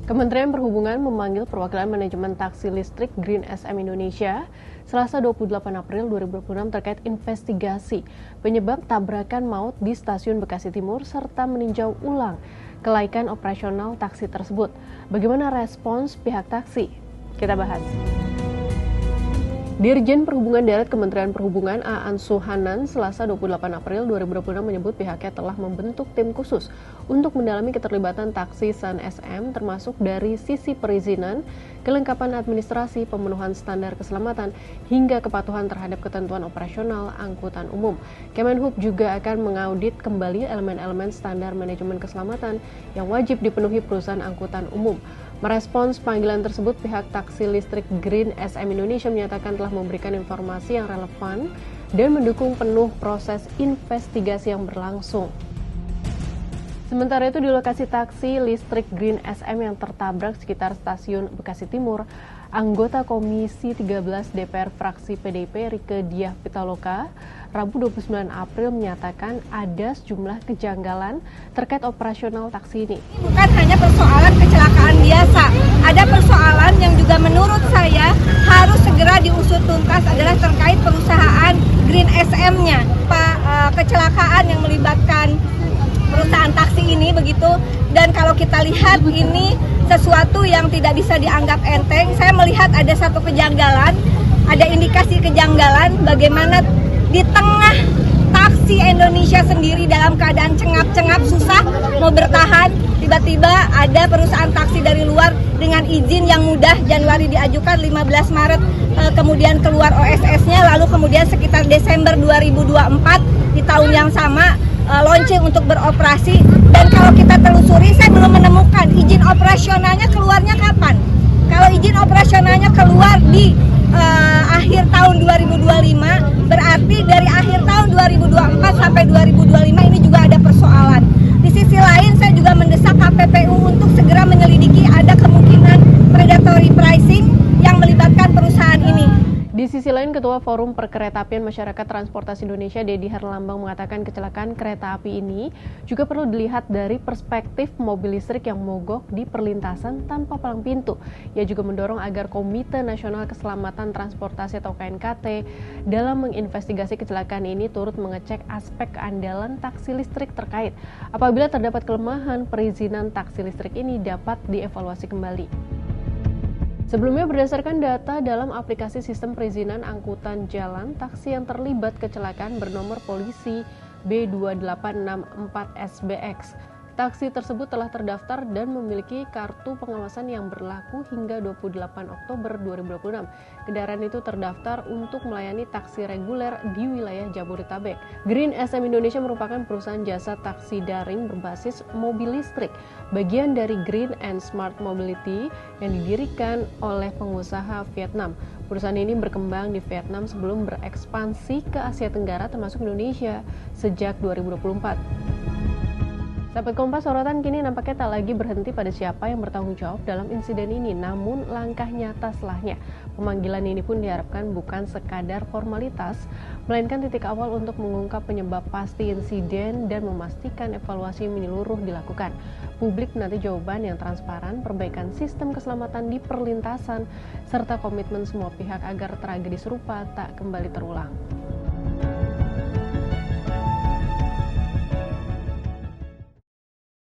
Kementerian Perhubungan memanggil perwakilan manajemen taksi listrik Green SM Indonesia Selasa 28 April 2026 terkait investigasi penyebab tabrakan maut di Stasiun Bekasi Timur serta meninjau ulang kelaikan operasional taksi tersebut. Bagaimana respons pihak taksi? Kita bahas. Dirjen Perhubungan Darat Kementerian Perhubungan Aan Suhanan Selasa 28 April 2026 menyebut pihaknya telah membentuk tim khusus untuk mendalami keterlibatan taksi Sun SM termasuk dari sisi perizinan, kelengkapan administrasi, pemenuhan standar keselamatan, hingga kepatuhan terhadap ketentuan operasional angkutan umum. Kemenhub juga akan mengaudit kembali elemen-elemen standar manajemen keselamatan yang wajib dipenuhi perusahaan angkutan umum. Merespons panggilan tersebut, pihak taksi listrik Green SM Indonesia menyatakan telah memberikan informasi yang relevan dan mendukung penuh proses investigasi yang berlangsung. Sementara itu di lokasi taksi listrik Green SM yang tertabrak sekitar Stasiun Bekasi Timur, anggota Komisi 13 DPR fraksi PDIP Rieke Diah Pitaloka Rabu 29 April menyatakan ada sejumlah kejanggalan terkait operasional taksi ini. Bukan hanya persoalan kecelakaan biasa, ada persoalan yang juga menurut saya harus segera diusut tuntas adalah terkait perusahaan Green SM-nya. Kecelakaan yang melibatkan perusahaan taksi ini begitu, dan kalau kita lihat ini sesuatu yang tidak bisa dianggap enteng. Saya melihat ada satu kejanggalan, ada indikasi kejanggalan bagaimana di tengah taksi Indonesia sendiri dalam keadaan cengap-cengap susah mau bertahan, tiba-tiba ada perusahaan taksi dari luar dengan izin yang mudah Januari diajukan 15 Maret kemudian keluar OSS-nya, lalu kemudian sekitar Desember 2024 di tahun yang sama launching untuk beroperasi. Dan kalau kita telusuri, saya belum menemukan izin operasionalnya keluarnya kapan. Kalau izin operasionalnya keluar di akhir tahun 2025, berarti dari akhir tahun 2024 sampai 2025 ini juga ada persoalan. Di sisi lain, saya juga mendesak KPPU untuk segera menyelidiki ada kemungkinan predatory pricing yang melibatkan perusahaan ini. Di sisi lain, Ketua Forum Perkeretaapian Masyarakat Transportasi Indonesia, Dedi Herlambang, mengatakan kecelakaan kereta api ini juga perlu dilihat dari perspektif mobil listrik yang mogok di perlintasan tanpa palang pintu. Ia juga mendorong agar Komite Nasional Keselamatan Transportasi atau KNKT dalam menginvestigasi kecelakaan ini turut mengecek aspek keandalan taksi listrik terkait. Apabila terdapat kelemahan, perizinan taksi listrik ini dapat dievaluasi kembali. Sebelumnya, berdasarkan data dalam aplikasi sistem perizinan angkutan jalan, taksi yang terlibat kecelakaan bernomor polisi B2864SBX. Taksi tersebut telah terdaftar dan memiliki kartu pengawasan yang berlaku hingga 28 Oktober 2026. Kendaraan itu terdaftar untuk melayani taksi reguler di wilayah Jabodetabek. Green SM Indonesia merupakan perusahaan jasa taksi daring berbasis mobil listrik, bagian dari Green and Smart Mobility yang didirikan oleh pengusaha Vietnam. Perusahaan ini berkembang di Vietnam sebelum berekspansi ke Asia Tenggara termasuk Indonesia sejak 2024. Sahabat Kompas, sorotan kini nampaknya tak lagi berhenti pada siapa yang bertanggung jawab dalam insiden ini, namun langkah nyata setelahnya. Pemanggilan ini pun diharapkan bukan sekadar formalitas, melainkan titik awal untuk mengungkap penyebab pasti insiden dan memastikan evaluasi menyeluruh dilakukan. Publik menanti jawaban yang transparan, perbaikan sistem keselamatan di perlintasan, serta komitmen semua pihak agar tragedi serupa tak kembali terulang.